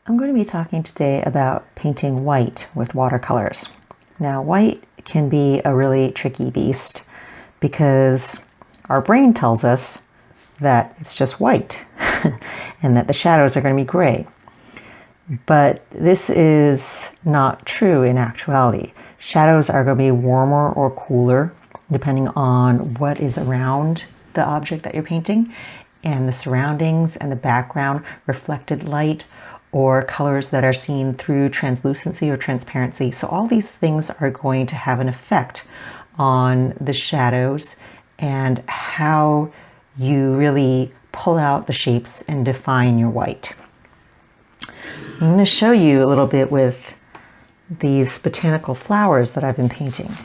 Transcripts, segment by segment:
I'm going to be talking today about painting white with watercolors. Now, white can be a really tricky beast because our brain tells us that it's just white and that the shadows are going to be gray. But this is not true in actuality. Shadows are going to be warmer or cooler depending on what is around the object that you're painting, and the surroundings and the background, reflected light, or colors that are seen through translucency or transparency. So all these things are going to have an effect on the shadows and how you really pull out the shapes and define your white. I'm going to show you a little bit with these botanical flowers that I've been painting.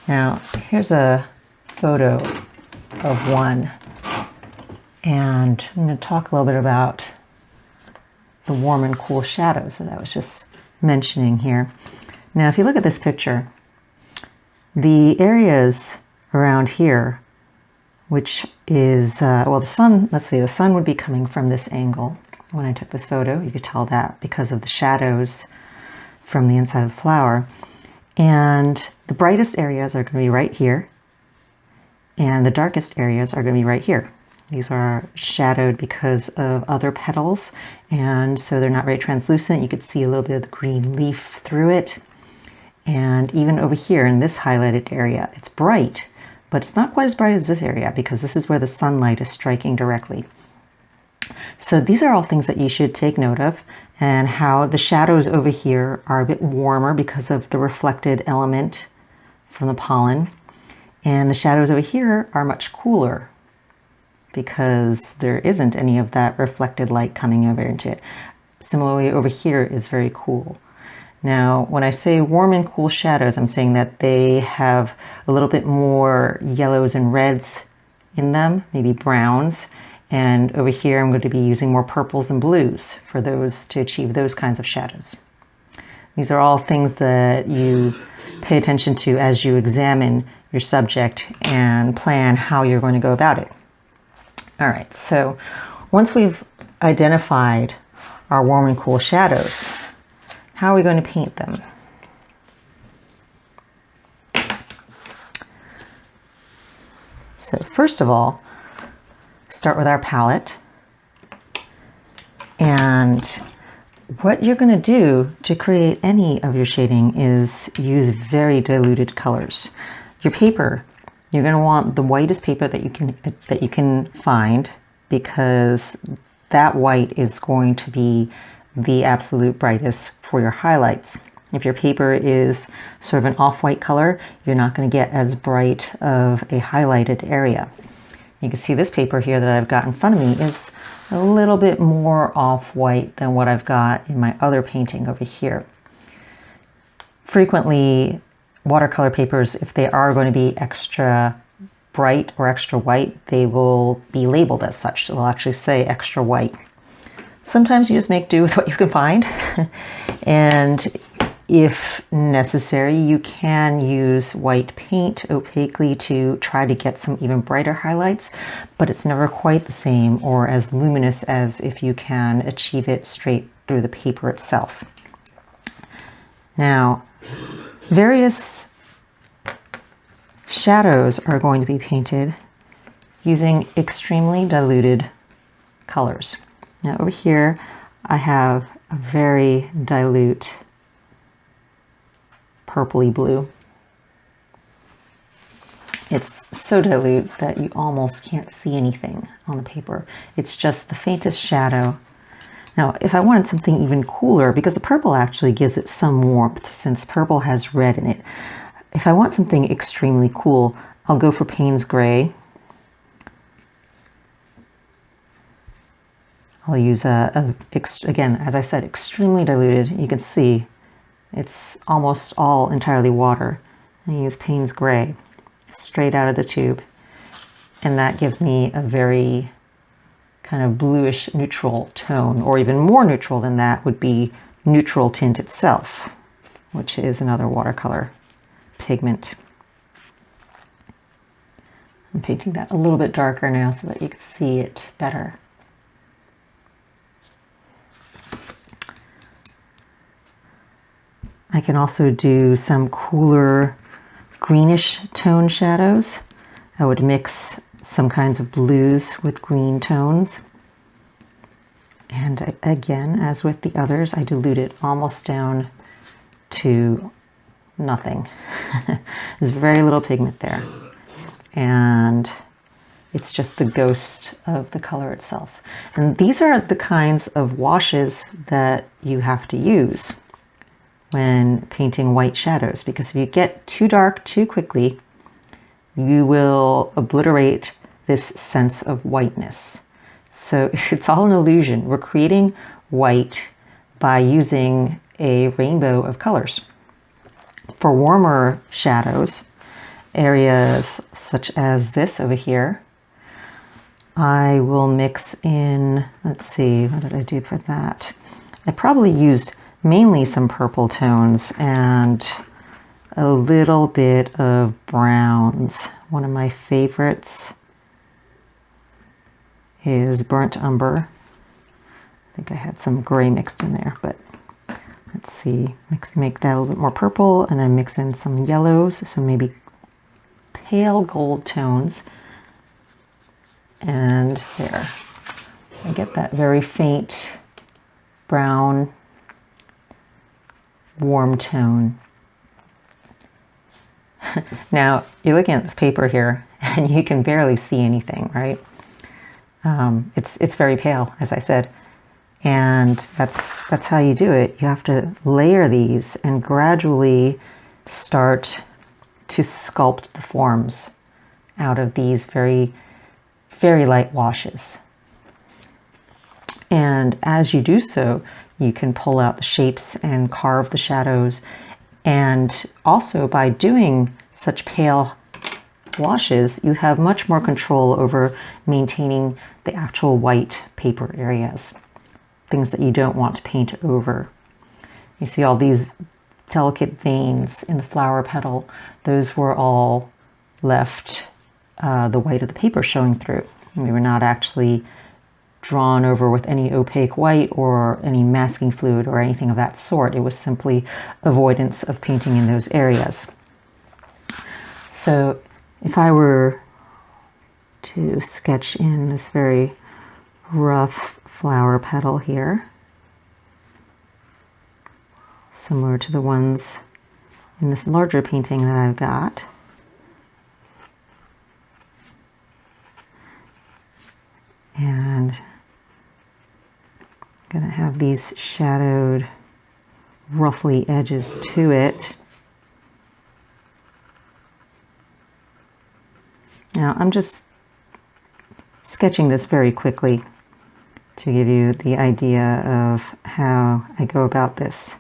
Now, here's a photo of one, and I'm going to talk a little bit about the warm and cool shadows that I was just mentioning here. Now, if you look at this picture, the areas around here, which is, well, the sun, let's see, the sun would be coming from this angle. When I took this photo, you could tell that because of the shadows from the inside of the flower. And the brightest areas are going to be right here, and the darkest areas are going to be right here. These are shadowed because of other petals, and so they're not very translucent. You could see a little bit of the green leaf through it. And even over here in this highlighted area, it's bright, but it's not quite as bright as this area because this is where the sunlight is striking directly. So these are all things that you should take note of, and how the shadows over here are a bit warmer because of the reflected element from the pollen. And the shadows over here are much cooler because there isn't any of that reflected light coming over into it. Similarly, over here is very cool. Now, when I say warm and cool shadows, I'm saying that they have a little bit more yellows and reds in them, maybe browns. And over here, I'm going to be using more purples and blues for those to achieve those kinds of shadows. These are all things that you pay attention to as you examine your subject and plan how you're going to go about it. All right, so once we've identified our warm and cool shadows, how are we going to paint them? So first of all, start with our palette, and what you're going to do to create any of your shading is use very diluted colors. Your paper, you're going to want the whitest paper that you can find, because that white is going to be the absolute brightest for your highlights. If your paper is sort of an off-white color, you're not going to get as bright of a highlighted area. You can see this paper here that I've got in front of me is a little bit more off-white than what I've got in my other painting over here. Frequently, watercolor papers, if they are going to be extra bright or extra white, they will be labeled as such. They'll actually say extra white. Sometimes you just make do with what you can find. And if necessary, you can use white paint opaquely to try to get some even brighter highlights, but it's never quite the same or as luminous as if you can achieve it straight through the paper itself. Now, various shadows are going to be painted using extremely diluted colors. Now over here, I have a very dilute purpley blue. It's so dilute that you almost can't see anything on the paper. It's just the faintest shadow. Now, if I wanted something even cooler, because the purple actually gives it some warmth since purple has red in it. If I want something extremely cool, I'll go for Payne's Gray. I'll use again, as I said, extremely diluted. You can see it's almost all entirely water. I use Payne's Gray straight out of the tube, and that gives me a very kind of bluish neutral tone, or even more neutral than that would be neutral tint itself, which is another watercolor pigment. I'm painting that a little bit darker now so that you can see it better. I can also do some cooler greenish tone shadows. I would mix some kinds of blues with green tones. And again, as with the others, I dilute it almost down to nothing. There's very little pigment there. And it's just the ghost of the color itself. And these are the kinds of washes that you have to use when painting white shadows, because if you get too dark too quickly, you will obliterate this sense of whiteness. So it's all an illusion. We're creating white by using a rainbow of colors. For warmer shadows, areas such as this over here, I will mix in, let's see, what did I do for that? I probably used mainly some purple tones and a little bit of browns. One of my favorites is burnt umber. I think I had some gray mixed in there, but let's see, make that a little bit more purple, and then mix in some yellows, so maybe pale gold tones. And there, I get that very faint brown, warm tone. Now, you're looking at this paper here, and you can barely see anything, right? It's very pale, as I said. And that's how you do it. You have to layer these and gradually start to sculpt the forms out of these very, very light washes. And as you do so, you can pull out the shapes and carve the shadows. And also by doing such pale washes, you have much more control over maintaining the actual white paper areas, things that you don't want to paint over. You see all these delicate veins in the flower petal. Those were all left the white of the paper showing through. We were not actually drawn over with any opaque white or any masking fluid or anything of that sort. It was simply avoidance of painting in those areas. So if I were to sketch in this very rough flower petal here, similar to the ones in this larger painting that I've got, and I'm going to have these shadowed roughly edges to it. Now I'm just sketching this very quickly to give you the idea of how I go about this.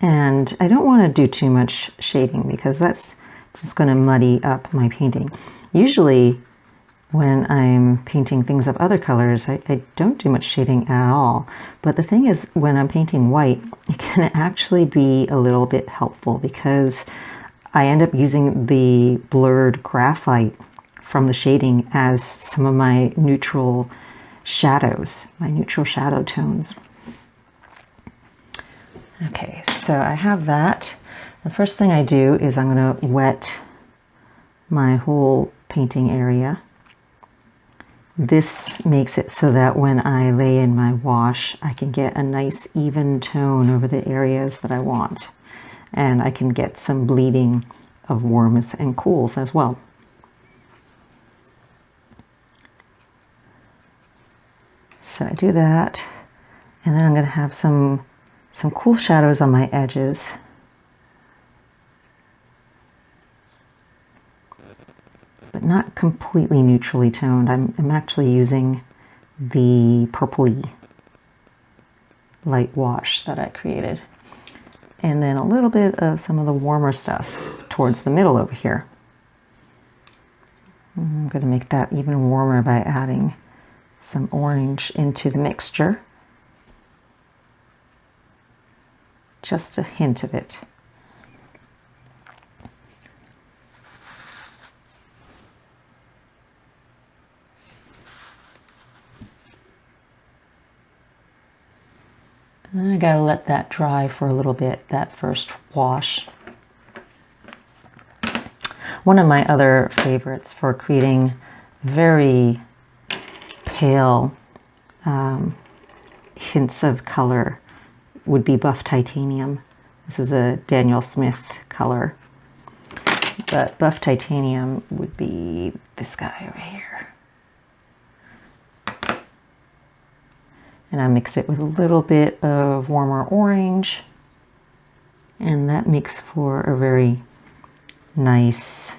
And I don't want to do too much shading because that's just going to muddy up my painting. Usually when I'm painting things of other colors, I don't do much shading at all. But the thing is, when I'm painting white, it can actually be a little bit helpful because I end up using the blurred graphite from the shading as some of my neutral shadows, my neutral shadow tones. Okay, so I have that. The first thing I do is I'm going to wet my whole painting area. This makes it so that when I lay in my wash, I can get a nice even tone over the areas that I want. And I can get some bleeding of warms and cools as well. So I do that, and then I'm going to have some cool shadows on my edges. But not completely neutrally toned. I'm actually using the purpley light wash that I created. And then a little bit of some of the warmer stuff towards the middle over here. I'm going to make that even warmer by adding some orange into the mixture. Just a hint of it. And I gotta let that dry for a little bit, that first wash. One of my other favorites for creating very pale hints of color would be buff titanium. This is a Daniel Smith color, but buff titanium would be this guy over here. And I mix it with a little bit of warmer orange, and that makes for a very nice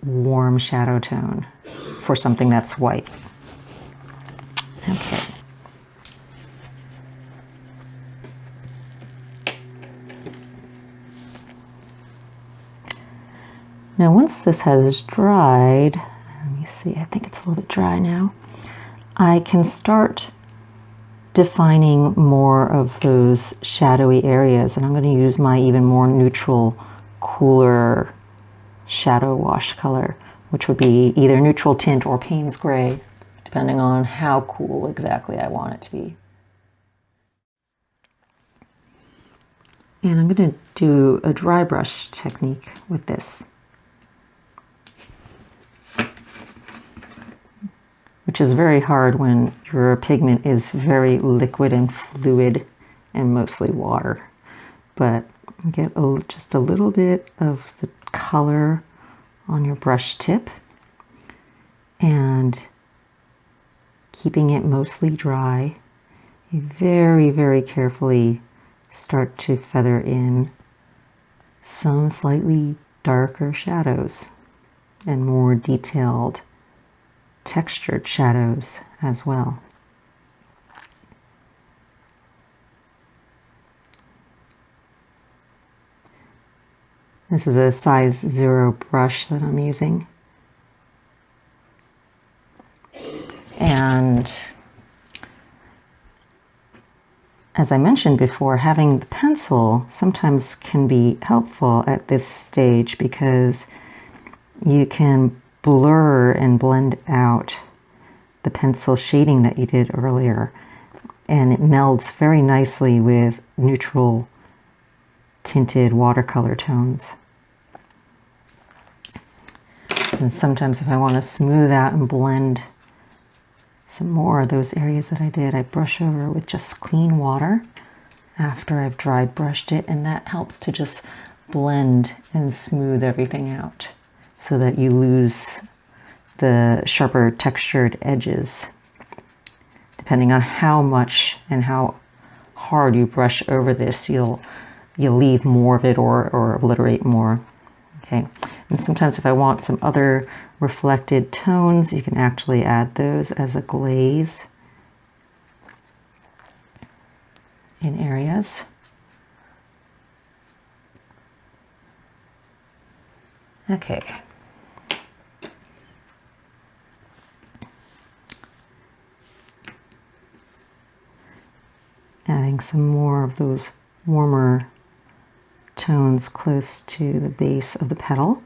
warm shadow tone for something that's white. Okay. Now once this has dried, let me see, I think it's a little bit dry now, I can start defining more of those shadowy areas, and I'm going to use my even more neutral, cooler shadow wash color, which would be either neutral tint or Payne's gray, depending on how cool exactly I want it to be. And I'm going to do a dry brush technique with this, which is very hard when your pigment is very liquid and fluid and mostly water. But get just a little bit of the color on your brush tip and keeping it mostly dry, you very, very carefully start to feather in some slightly darker shadows and more detailed textured shadows as well. This is a size 0 brush that I'm using. And as I mentioned before, having the pencil sometimes can be helpful at this stage because you can blur and blend out the pencil shading that you did earlier, and it melds very nicely with neutral tinted watercolor tones. And sometimes if I want to smooth out and blend some more of those areas that I did, I brush over with just clean water after I've dry brushed it, and that helps to just blend and smooth everything out so that you lose the sharper textured edges. Depending on how much and how hard you brush over this, you'll leave more of it or obliterate more. Okay, and sometimes if I want some other reflected tones, you can actually add those as a glaze in areas. Okay. Adding some more of those warmer tones close to the base of the petal.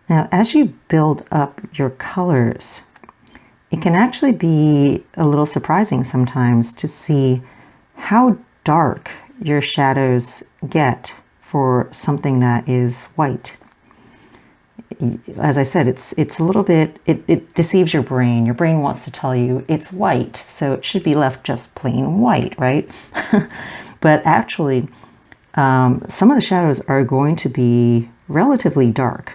Now, as you build up your colors, it can actually be a little surprising sometimes to see how dark your shadows get for something that is white. As I said, it's a little bit, it deceives your brain. Your brain wants to tell you it's white, so it should be left just plain white, right? But actually, some of the shadows are going to be relatively dark.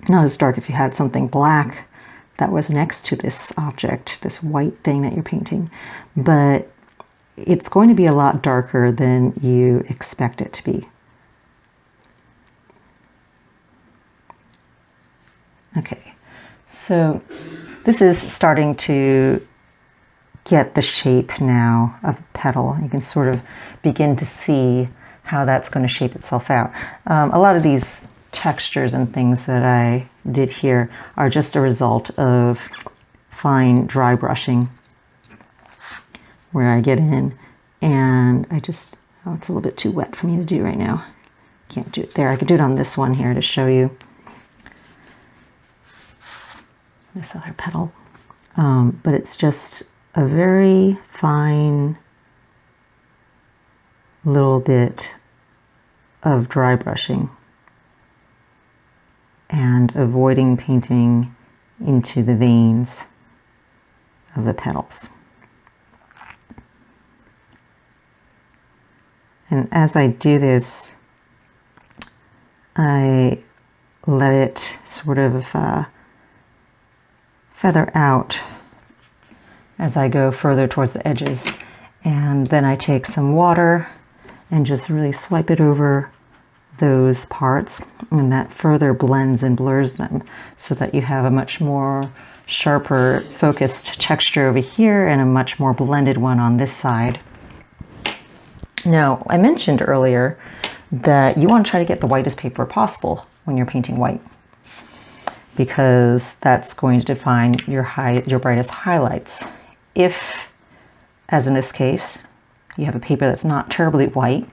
Not as dark if you had something black that was next to this object, this white thing that you're painting, but it's going to be a lot darker than you expect it to be. Okay, so this is starting to get the shape now of a petal. You can sort of begin to see how that's going to shape itself out. A lot of these textures and things that I did here are just a result of fine dry brushing. where I get in and I just, oh, it's a little bit too wet for me to do right now. Can't do it there. I could do it on this one here to show you. This other petal. But it's just a very fine little bit of dry brushing and avoiding painting into the veins of the petals. And as I do this, I let it sort of feather out as I go further towards the edges. And then I take some water and just really swipe it over those parts, and that further blends and blurs them so that you have a much more sharper focused texture over here and a much more blended one on this side. Now, I mentioned earlier that you want to try to get the whitest paper possible when you're painting white, because that's going to define your brightest highlights. If, as in this case, you have a paper that's not terribly white,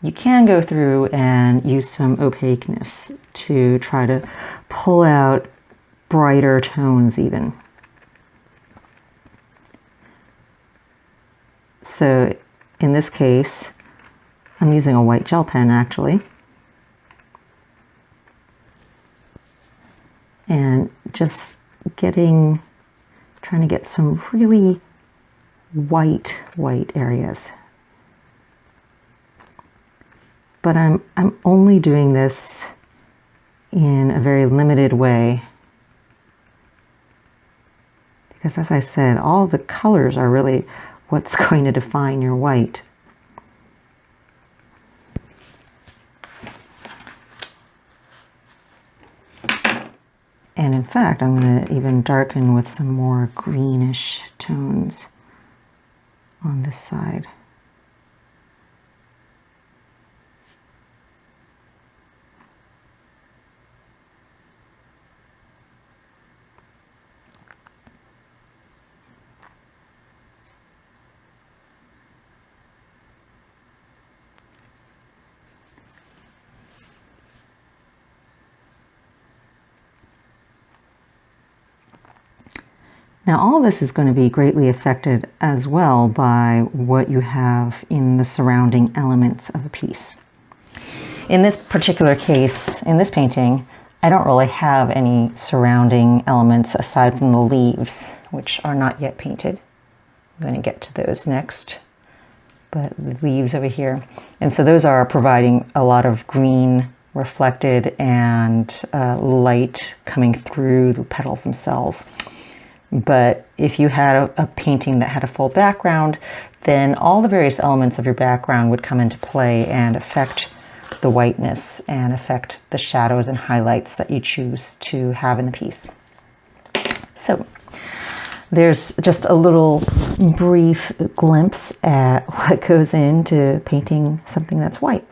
you can go through and use some opaqueness to try to pull out brighter tones even. So in this case, I'm using a white gel pen actually. And just trying to get some really white areas. But I'm only doing this in a very limited way, because as I said, all the colors are really what's going to define your white. And in fact, I'm going to even darken with some more greenish tones on this side. Now all this is going to be greatly affected as well by what you have in the surrounding elements of a piece. In this particular case, in this painting, I don't really have any surrounding elements aside from the leaves, which are not yet painted. I'm going to get to those next, but the leaves over here. And so those are providing a lot of green reflected and light coming through the petals themselves. But if you had a painting that had a full background, then all the various elements of your background would come into play and affect the whiteness and affect the shadows and highlights that you choose to have in the piece. So there's just a little brief glimpse at what goes into painting something that's white.